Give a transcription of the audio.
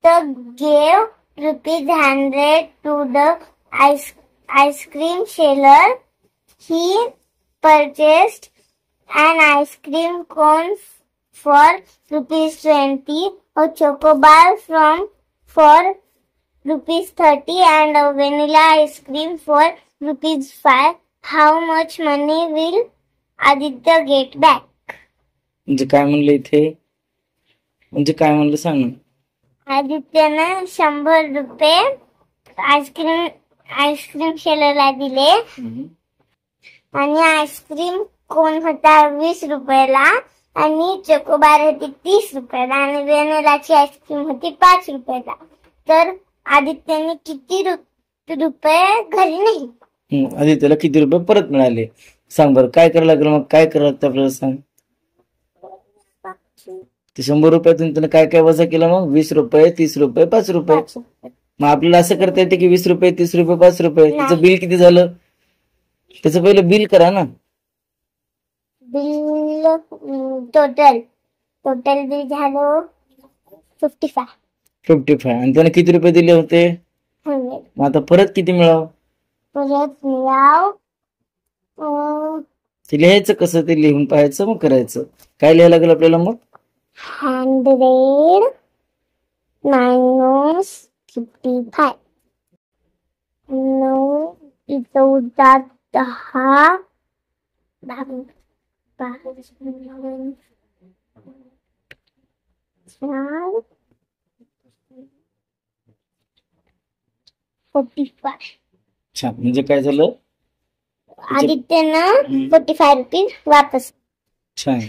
gave ₹100 to the ice cream seller. He purchased an ice cream cone for ₹20, a chocobar for ₹30, and a vanilla ice cream for ₹5. How much money will Aditya get back? म्हणजे काय म्हणलं इथे? म्हणजे काय म्हणलं सांग ना. आदित्यने ₹100 आईस्क्रीम सेलरला दिले आणि आईस्क्रीम कोण होता ₹20 आणि चोकोबार होती ₹30 आणि व्हॅनिलाची आईस्क्रीम होती ₹5. तर आदित्यने किती रुपये घरी नाही. आदित्यला किती रुपये परत मिळाले सांग बरं. काय करायला लागलं मग? काय करायला लागतं आपल्याला सांग. ते ₹100 त्यानं काय काय वजा केलं मग? ₹20, ₹30, ₹5. मग आपल्याला असं करता येते की ₹20, ₹30, ₹5. त्याचं बिल किती झालं? त्याचं पहिलं बिल करा ना. बिल टोटल बिल झालं 55. आणि त्याने किती रुपये दिले होते? 100. मग आता परत किती मिळाव? ते लिहायचं कसं? ते लिहून पाहायचं मग करायचं. काय लिहायला लागेल आपल्याला मग? 100 minus 55. 9 14 10 45. छान. म्हणजे काय झालं? आदित्यनं ₹45 वापस. छान.